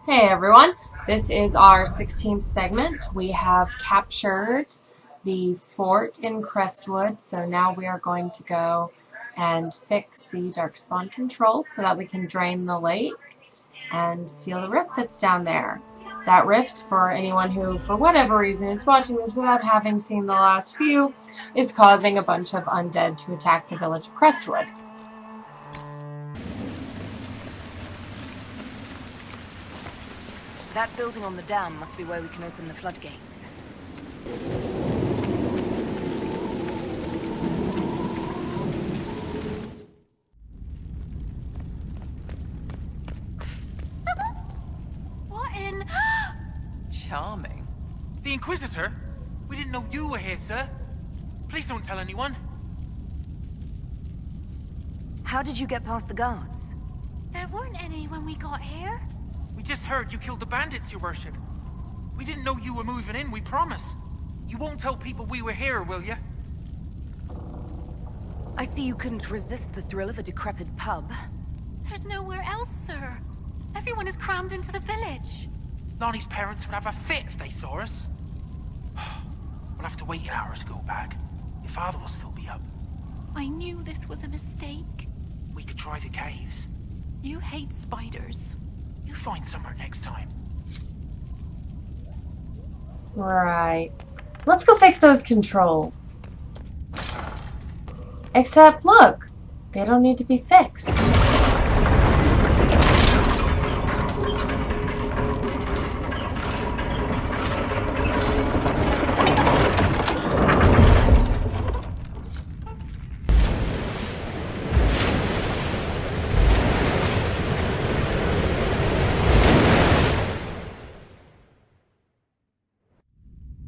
Hey everyone, this is our 16th segment. We have captured the fort in Crestwood, so now we are going to go and fix the darkspawn controls so that we can drain the lake and seal the rift that's down there. That rift, for anyone who, for whatever reason, is watching this without having seen the last few, is causing a bunch of undead to attack the village of Crestwood. That building on the dam must be where we can open the floodgates. What in... Charming. The Inquisitor? We didn't know you were here, sir. Please don't tell anyone. How did you get past the guards? There weren't any when we got here. We just heard you killed the bandits, your worship. We didn't know you were moving in, we promise. You won't tell people we were here, will you? I see you couldn't resist the thrill of a decrepit pub. There's nowhere else, sir. Everyone is crammed into the village. Lonnie's parents would have a fit if they saw us. We'll have to wait an hour to go back. Your father will still be up. I knew this was a mistake. We could try the caves. You hate spiders. You find somewhere next time. Right. Let's go fix those controls. Except, look, they don't need to be fixed.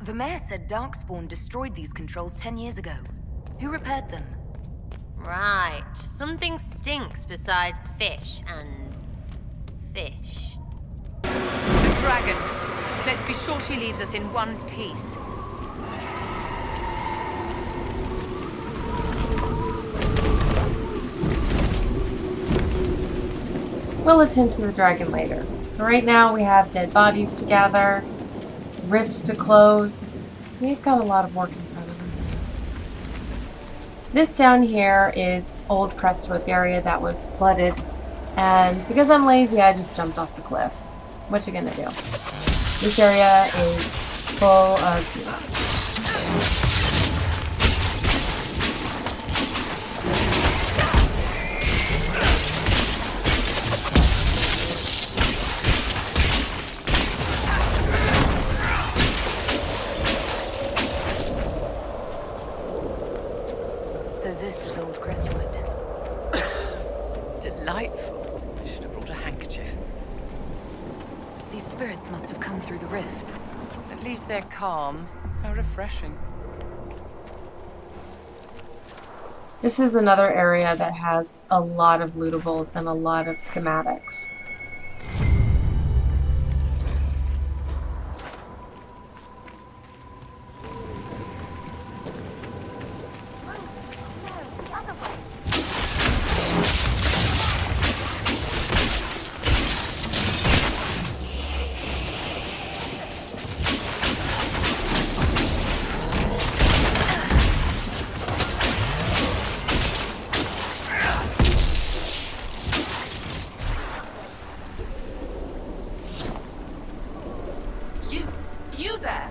The mayor said Darkspawn destroyed these controls 10 years ago. Who repaired them? Right. Something stinks besides fish and... fish. The dragon. Let's be sure she leaves us in one piece. We'll attend to the dragon later. For right now, we have dead bodies to gather, rifts to close. We've got a lot of work in front of us. This down here is Old Crestwood, the area that was flooded. And because I'm lazy, I just jumped off the cliff. What you gonna do? This area is full of demons. So this is Old Crestwood. Delightful. I should have brought a handkerchief. These spirits must have come through the rift. At least they're calm. How refreshing. This is another area that has a lot of lootables and a lot of schematics. You there!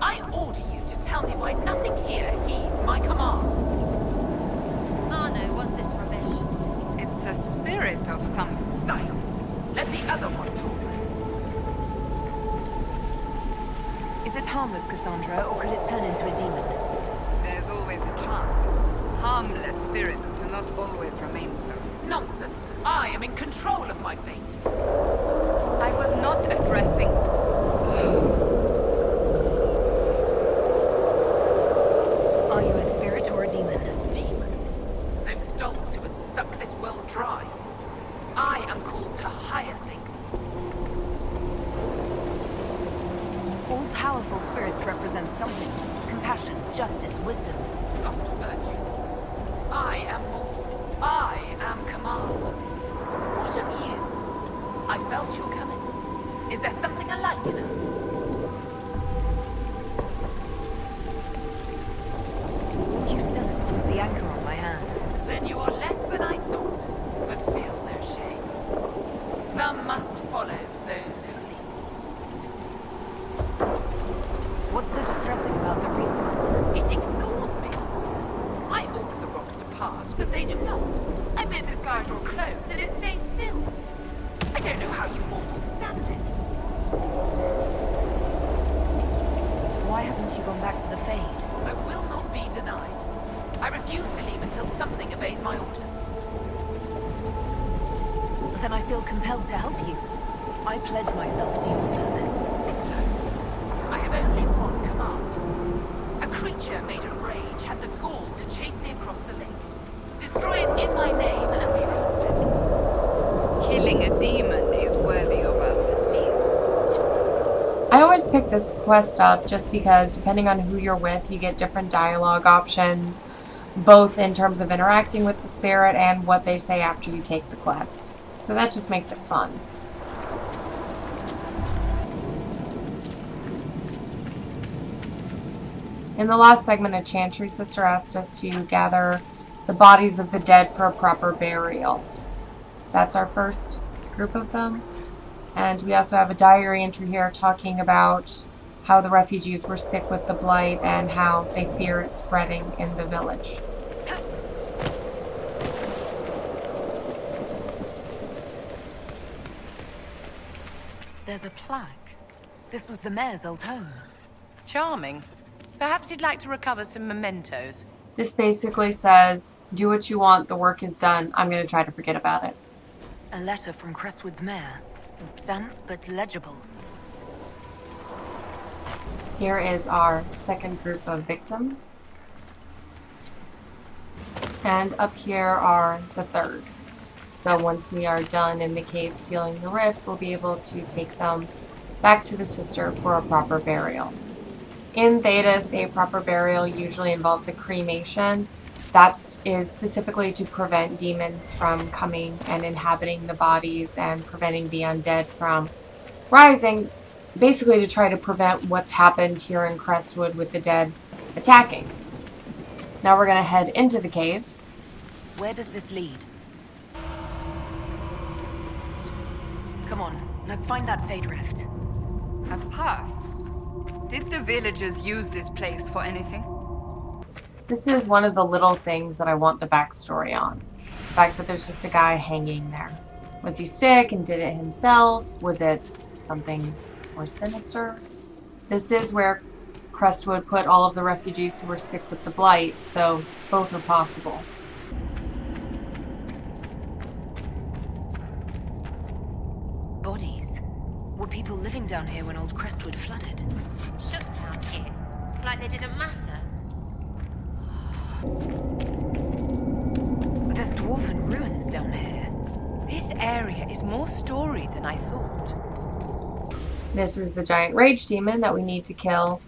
I order you to tell me why nothing here heeds my commands. Oh no, what's this rubbish? It's a spirit of some science. Let the other one talk. Is it harmless, Cassandra, or could it turn into a demon? There's always a chance. Harmless spirits do not always remain so. Nonsense! I am in control of my fate. I was not addressing... Are you a spirit or a demon? Demon. Those dolts who would suck this world dry. I am called to higher things. All powerful spirits represent something. Compassion, justice, wisdom. Soft virtues. I am more. I am command. What of you? I felt you coming. Is there something alike in us? All you sensed was the anchor on my hand. Then you are less than I thought, but feel no shame. Some must follow those who lead. What's so distressing about the real world? It ignores me. I order the rocks to part, but they do not. I bid the sky draw close, and it stays still. I don't know how you mortals stand it. Why haven't you gone back to the Fade? I will not be denied. I refuse to leave until something obeys my orders. Then I feel compelled to help you. I pledge myself to your service. Exact. I have only one command. A creature made of rage had the gall to chase me across the lake. Destroy it in my name and be rewarded. Killing a demon is worthy of us, at least. I always pick this quest up just because depending on who you're with, you get different dialogue options, both in terms of interacting with the spirit and what they say after you take the quest. So that just makes it fun. In the last segment, a Chantry sister asked us to gather the bodies of the dead for a proper burial. That's our first group of them. And we also have a diary entry here talking about how the refugees were sick with the blight and how they fear it spreading in the village. There's a plaque. This was the mayor's old home. Charming. Perhaps you'd like to recover some mementos. This basically says, do what you want, the work is done, I'm going to try to forget about it. A letter from Crestwood's mayor. Damp but legible. Here is our second group of victims. And up here are the third. So once we are done in the cave sealing the rift, we'll be able to take them back to the sister for a proper burial. In Thetis, a proper burial usually involves a cremation. That is specifically to prevent demons from coming and inhabiting the bodies and preventing the undead from rising, basically to try to prevent what's happened here in Crestwood with the dead attacking. Now we're going to head into the caves. Where does this lead? Come on, let's find that Fade Rift. A path? Did the villagers use this place for anything? This is one of the little things that I want the backstory on. The fact that there's just a guy hanging there. Was he sick and did it himself? Was it something more sinister? This is where Crestwood put all of the refugees who were sick with the blight, so both are possible. Bodies. Were people living down here when Old Crestwood flooded? Shut down here. Like they didn't matter. There's dwarven ruins down here. This area is more storied than I thought. This is the giant rage demon that we need to kill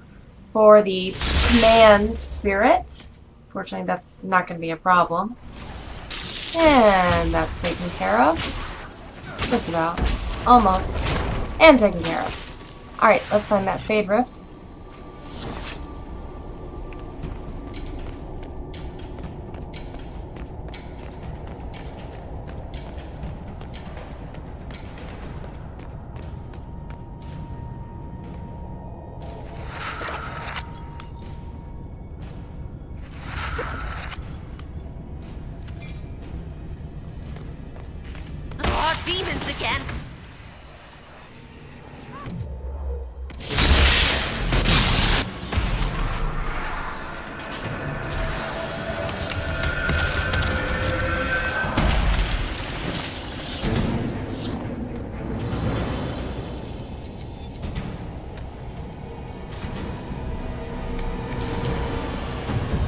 for the command spirit. Fortunately, that's not going to be a problem. And that's taken care of. Just about. Almost. And taken care of. Alright, let's find that Fade Rift. Oh, demons again!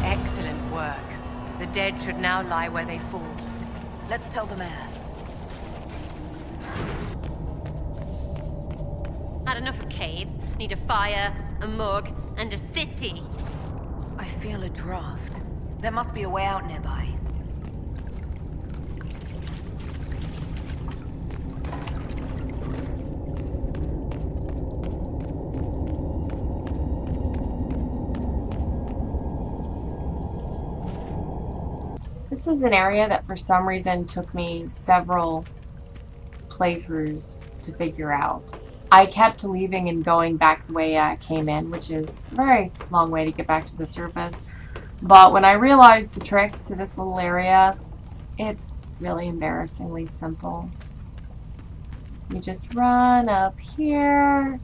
Excellent work. The dead should now lie where they fall. Let's tell the mayor. Had enough of caves. Need a fire, a mug, and a city. I feel a draft. There must be a way out nearby. This is an area that for some reason took me several playthroughs to figure out. I kept leaving and going back the way I came in, which is a very long way to get back to the surface. But when I realized the trick to this little area, it's really embarrassingly simple. You just run up here,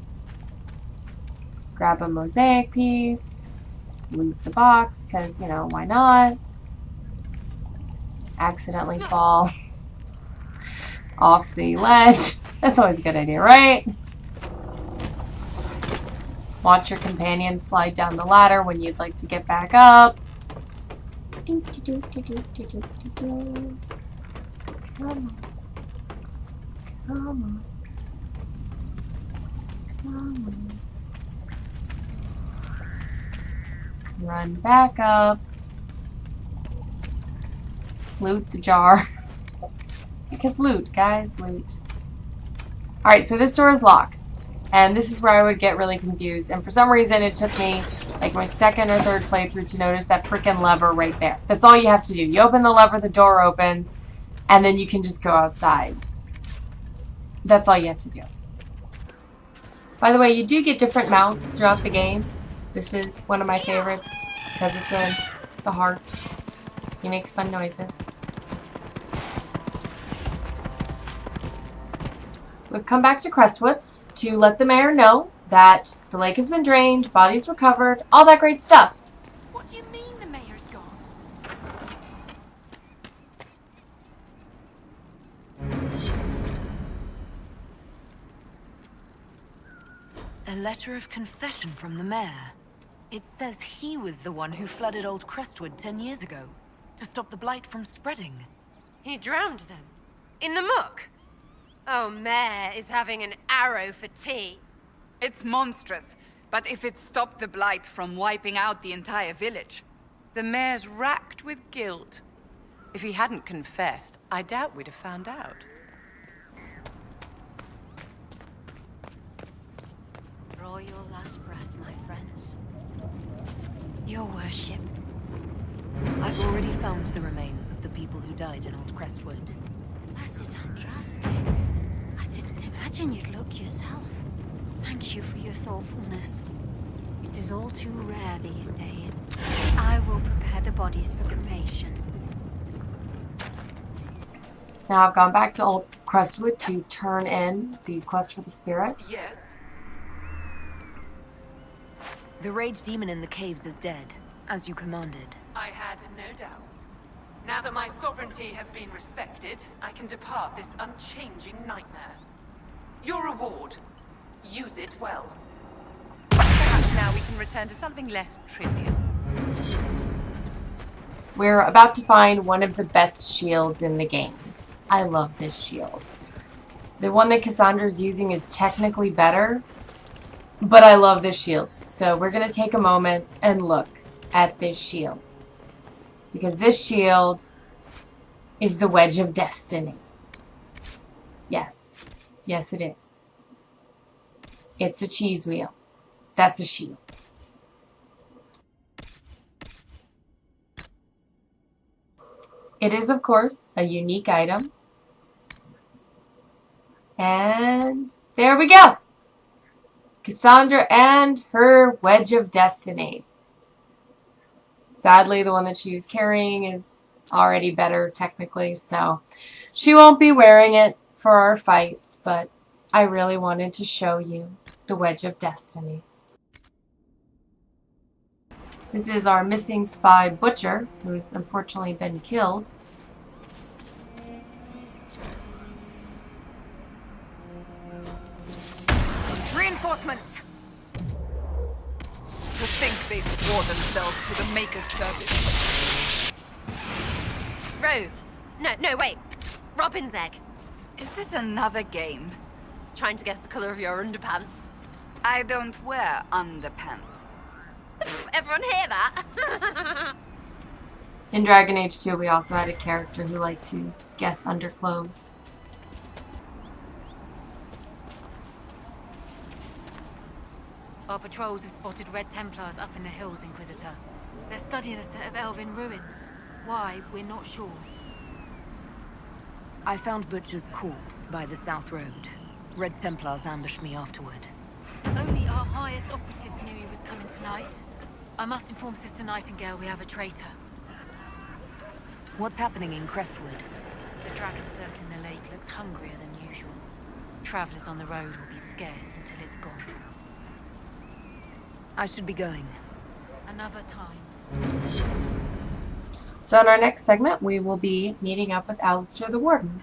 grab a mosaic piece, loot the box, because, you know, why not? Accidentally fall off the ledge. That's always a good idea, right? Watch your companion slide down the ladder when you'd like to get back up. Come on. Come on. Come on. Run back up. Loot the jar. Because loot, guys, loot. Alright, so this door is locked. And this is where I would get really confused. And for some reason, it took me like my second or third playthrough to notice that freaking lever right there. That's all you have to do. You open the lever, the door opens, and then you can just go outside. That's all you have to do. By the way, you do get different mounts throughout the game. This is one of my favorites because it's a heart. He makes fun noises. We've come back to Crestwood to let the mayor know that the lake has been drained, bodies recovered, all that great stuff. What do you mean the mayor's gone? A letter of confession from the mayor. It says he was the one who flooded Old Crestwood 10 years ago to stop the blight from spreading. He drowned them. In the muck. Oh, Mayor is having an arrow for tea. It's monstrous, but if it stopped the blight from wiping out the entire village. The mayor's racked with guilt. If he hadn't confessed, I doubt we'd have found out. Draw your last breath, my friends. Your worship. I've already found the remains of the people who died in Old Crestwood. Blessed Andraste. I didn't imagine you'd look yourself. Thank you for your thoughtfulness. It is all too rare these days. I will prepare the bodies for cremation. Now I've gone back to Old Crestwood to turn in the quest for the spirit. Yes? The rage demon in the caves is dead, as you commanded. I had no doubts. Now that my sovereignty has been respected, I can depart this unchanging nightmare. Your reward. Use it well. Perhaps now we can return to something less trivial. We're about to find one of the best shields in the game. I love this shield. The one that Cassandra's using is technically better, but I love this shield. So we're going to take a moment and look at this shield. Because this shield is the Wedge of Destiny. Yes. Yes, it is. It's a cheese wheel. That's a shield. It is, of course, a unique item. And there we go. Cassandra and her Wedge of Destiny. Sadly, the one that she was carrying is already better technically, so she won't be wearing it for our fights, but I really wanted to show you the Wedge of Destiny. This is our missing spy Butcher, who's unfortunately been killed. Reinforcements! To think they swore themselves to the Maker's service. Rose. No, wait. Robin's egg. Is this another game? Trying to guess the color of your underpants. I don't wear underpants. Everyone hear that? In Dragon Age 2, we also had a character who liked to guess underclothes. Our patrols have spotted Red Templars up in the hills, Inquisitor. They're studying a set of elven ruins. Why, we're not sure. I found Butcher's corpse by the South Road. Red Templars ambushed me afterward. Only our highest operatives knew he was coming tonight. I must inform Sister Nightingale we have a traitor. What's happening in Crestwood? The dragon circling the lake looks hungrier than usual. Travelers on the road will be scarce until it's gone. I should be going. Another time. So in our next segment, we will be meeting up with Alistair the Warden.